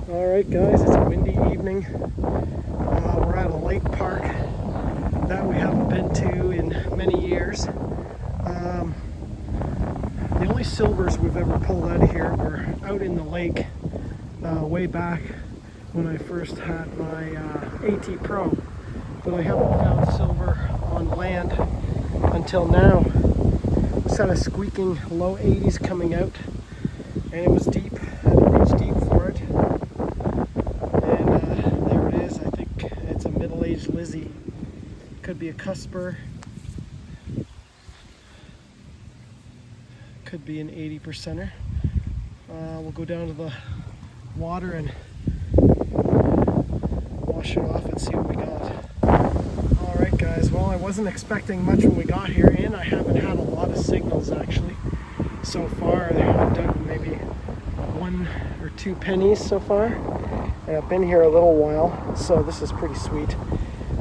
Alright guys, it's a windy evening. We're at a lake park that we haven't been to in many years. The only silvers we've ever pulled out of here were out in the lake way back when I first had my ATPro, but I haven't found silver on land until now. It's had a squeaking low 80s coming out, and it was deep. I had to reach deep for it. And there it is. I think it's a middle-aged Lizzie. Could be a cusper. Could be an 80%er. We'll go down to the water and wash it off and see what we got. Alright guys, well I wasn't expecting much when we got here, and I haven't had a lot of signals actually so far. I've done maybe 1 or 2 pennies so far, and I've been here a little while, so this is pretty sweet.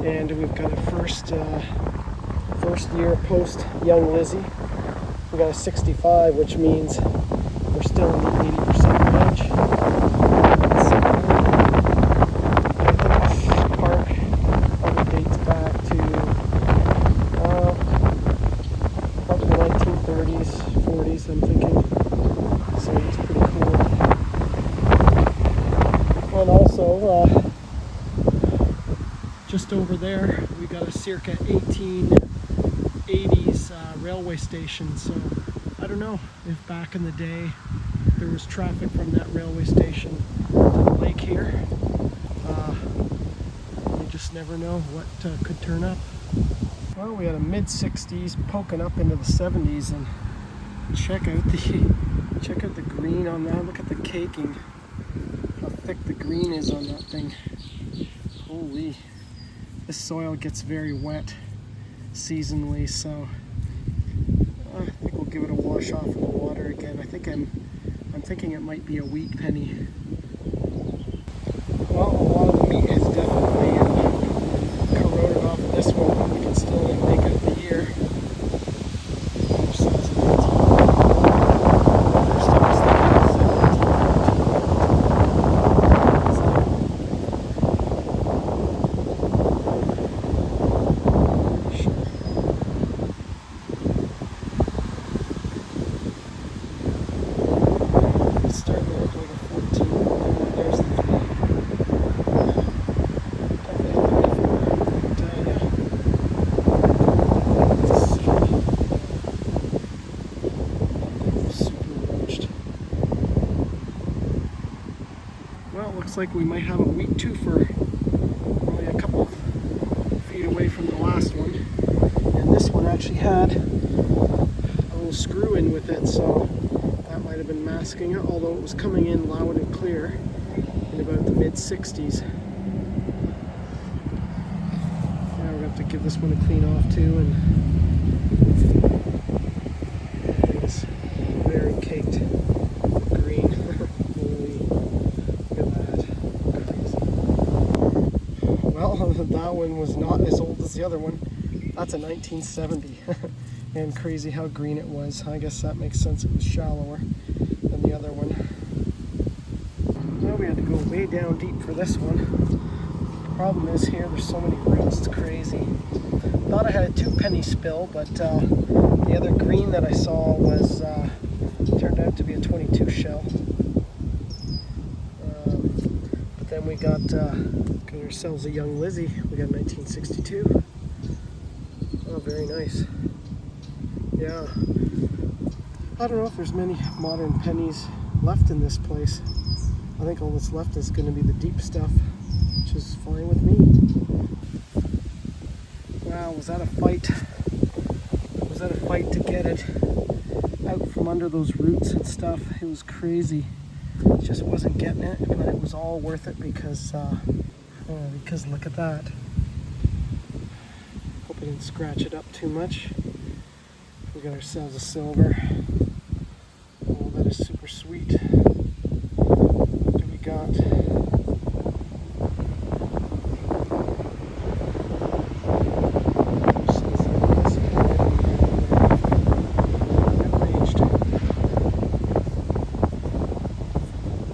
And we've got a first year post young Lizzie. We got a 65, which means we're still in the 80% range. This park probably dates back to probably the 1930s, 40s, I'm thinking. So it's pretty cool. And also, just over there, we got a circa 1880s railway station. So I don't know if back in the day there was traffic from that railway station to the lake here. You just never know what could turn up. Well, we had a mid-60s poking up into the 70s, and check out the green on that. Look at the caking, how thick the green is on that thing. Holy, this soil gets very wet seasonally, so I think we'll give it a wash off in the water again. I'm thinking it might be a wheat penny. Well, a lot of the meat is definitely corroded off of this one, but we can still make out the ear. Well, it looks like we might have a wheat twofer, only a couple feet away from the last one. And this one actually had a little screw in with it, so that might have been masking it, although it was coming in loud and clear in about the mid-60s. Now we're going to have to give this one a clean off too, and it's very caked green. Well, that one was not as old as the other one. That's a 1970. And crazy how green it was. I guess that makes sense. It was shallower than the other one. Well, we had to go way down deep for this one. The problem is here, there's so many roots, it's crazy. Thought I had a 2 penny spill, but the other green that I saw was turned out to be a 22 shell. But then we got ourselves a young Lizzie. We got 1962. Oh, very nice. Yeah. I don't know if there's many modern pennies left in this place. I think all that's left is going to be the deep stuff, which is fine with me. Wow, was that a fight? Was that a fight to get it out from under those roots and stuff? It was crazy. Just wasn't getting it, but it was all worth it because look at that. Hope I didn't scratch it up too much. We got ourselves a silver. Oh, that is super sweet. What do we got?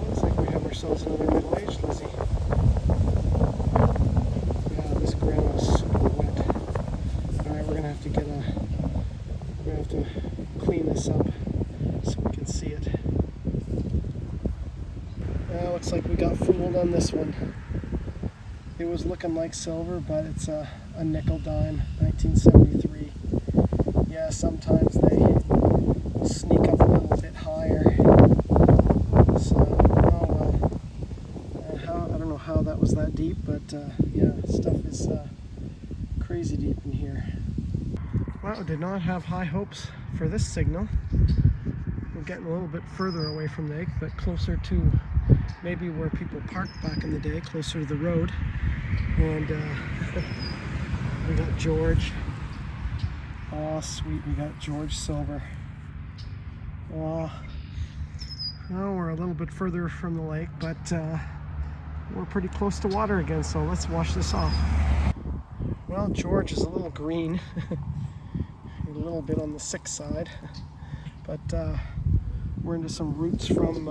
Looks like we have ourselves another middle-aged looks like we got fooled on this one. It was looking like silver, but it's a nickel dime, 1973. Yeah, sometimes they sneak up a little bit higher. So, oh well. I don't know how that was that deep, but yeah, stuff is crazy deep in here. Well, I did not have high hopes for this signal. We're getting a little bit further away from the lake, but closer to maybe where people parked back in the day, closer to the road. And we got George. Oh, sweet, we got George Silver. Oh, well, we're a little bit further from the lake, but we're pretty close to water again, so let's wash this off. Well, George is a little green, a little bit on the sick side, but we're into some roots from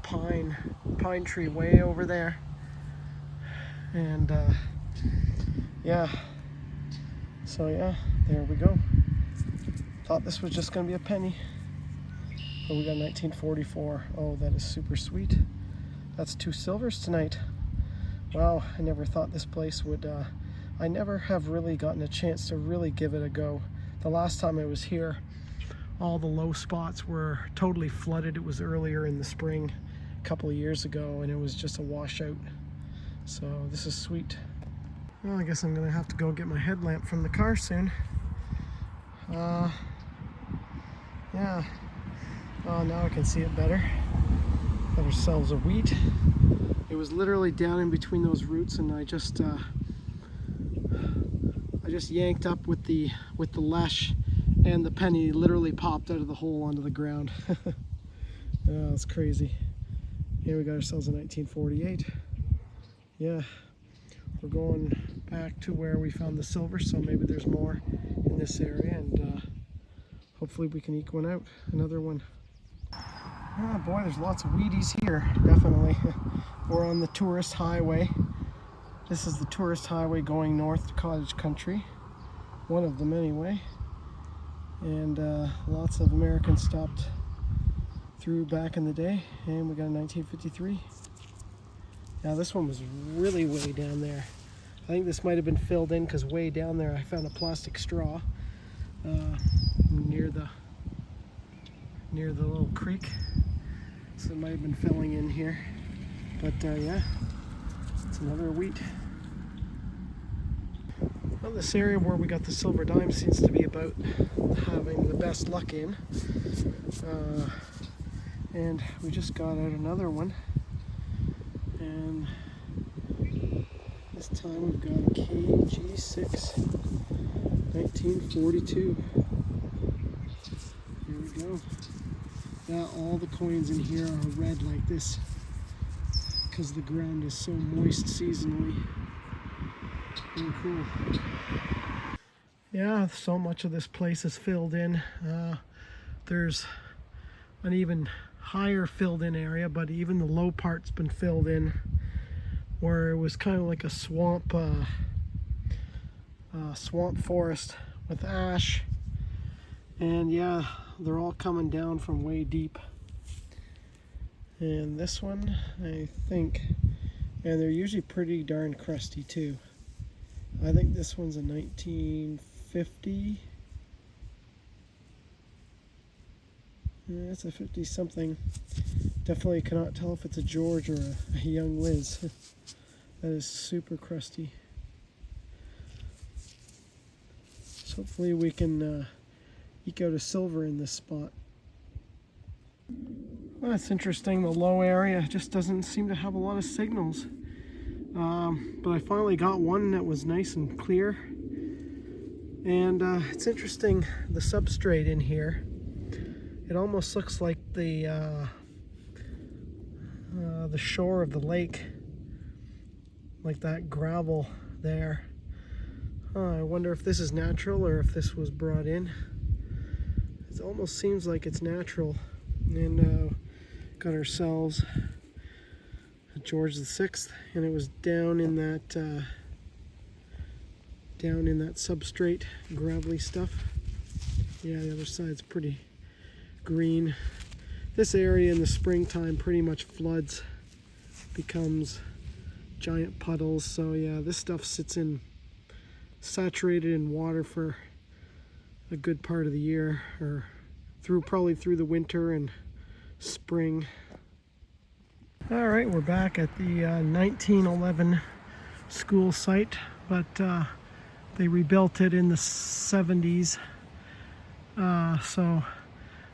pine tree way over there, and yeah, so yeah, there we go. Thought this was just gonna be a penny, but we got 1944. Oh, that is super sweet. That's 2 silvers tonight. Wow, I never thought this place would I never have really gotten a chance to really give it a go. The last time I was here, all the low spots were totally flooded. It was earlier in the spring, a couple of years ago, and it was just a washout. So this is sweet. Well, I guess I'm gonna have to go get my headlamp from the car soon. Yeah. Oh, now I can see it better. Got ourselves a wheat. It was literally down in between those roots, and I just yanked up with the lesh, and the penny literally popped out of the hole onto the ground. Oh, that's crazy. Here we got ourselves a 1948. Yeah, we're going back to where we found the silver, so maybe there's more in this area, and hopefully we can eke one out, another one. Oh boy, there's lots of Wheaties here, definitely. We're on the tourist highway. This is the tourist highway going north to Cottage Country. One of them anyway. And lots of Americans stopped through back in the day, and we got a 1953. Now this one was really way down there. I think this might have been filled in because way down there I found a plastic straw near the little creek. So it might have been filling in here. But yeah, it's another wheat. Well, this area where we got the silver dime seems to be about having the best luck in. And we just got out another one. And this time we've got a KG6 1942. Here we go. Yeah, all the coins in here are red like this because the ground is so moist seasonally. Very cool. Yeah, so much of this place is filled in. There's an even higher filled in area, but even the low part's been filled in, where it was kind of like a swamp forest with ash. And yeah, they're all coming down from way deep. And this one, I think, and they're usually pretty darn crusty too. I think this one's a 1950. Yeah, it's a 50 something. Definitely cannot tell if it's a George or a young Liz. That is super crusty. So hopefully we can eke out a silver in this spot. Well, that's interesting. The low area just doesn't seem to have a lot of signals. But I finally got one that was nice and clear. And it's interesting, the substrate in here. It almost looks like the shore of the lake, like that gravel there. I wonder if this is natural or if this was brought in. It almost seems like it's natural. And got ourselves a George VI, and it was down in that substrate, gravelly stuff. Yeah, the other side's pretty green. This area in the springtime pretty much floods, becomes giant puddles. So yeah, this stuff sits in saturated in water for a good part of the year, or probably through the winter and spring. All right, we're back at the 1911 school site, but they rebuilt it in the 70s.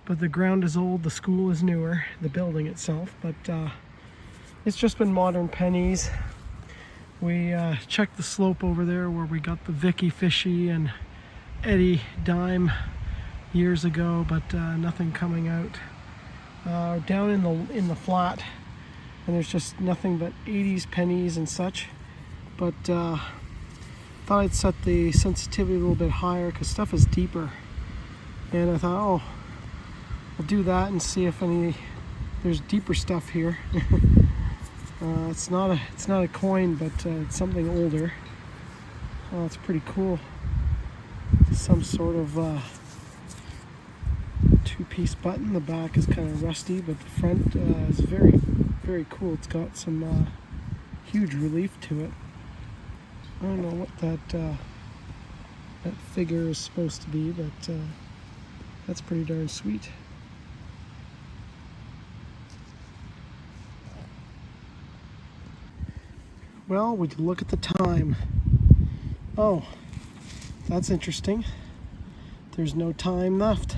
But the ground is old, the school is newer, the building itself, but it's just been modern pennies. We checked the slope over there where we got the Vicky Fishy and Eddie Dime years ago, but nothing coming out. Down in the flat, and there's just nothing but 80s pennies and such. But thought I'd set the sensitivity a little bit higher because stuff is deeper. And I thought, oh, I'll do that and see if there's deeper stuff here. It's not a coin, but it's something older. Oh, it's pretty cool. Some sort of two-piece button. The back is kind of rusty, but the front is very, very cool. It's got some huge relief to it. I don't know what that figure is supposed to be, but that's pretty darn sweet. Well, we can look at the time. Oh, that's interesting. There's no time left.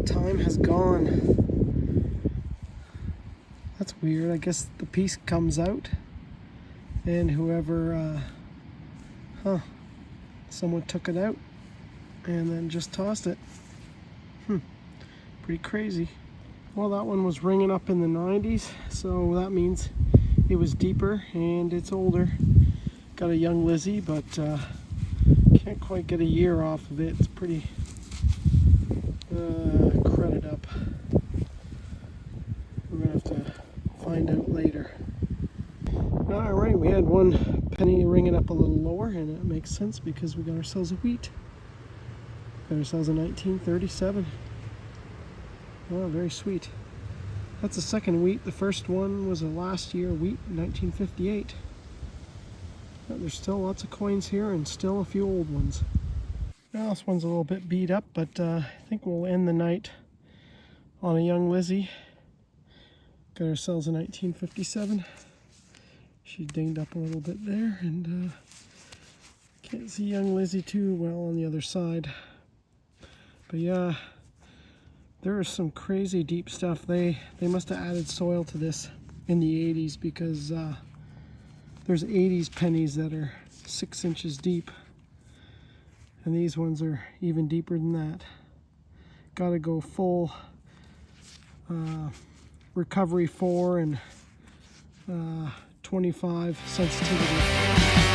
Time has gone. That's weird. I guess the piece comes out and whoever, someone took it out and then just tossed it. Pretty crazy. Well, that one was ringing up in the 90s, so that means it was deeper and it's older. Got a young Lizzie, but can't quite get a year off of it. It's pretty credit up. We're gonna have to find out later. All right, we had one penny ringing up a little lower, and it makes sense because we got ourselves a wheat. Got ourselves a 1937. Oh, very sweet. That's the second wheat. The first one was a last year wheat, 1958. But there's still lots of coins here and still a few old ones. Now this one's a little bit beat up, but I think we'll end the night on a young Lizzie. Got ourselves a 1957. She dinged up a little bit there, and can't see young Lizzie too well on the other side. But yeah, there is some crazy deep stuff. They must have added soil to this in the 80s, because there's 80s pennies that are 6 inches deep, and these ones are even deeper than that. Gotta go full recovery 4 and 25 sensitivity.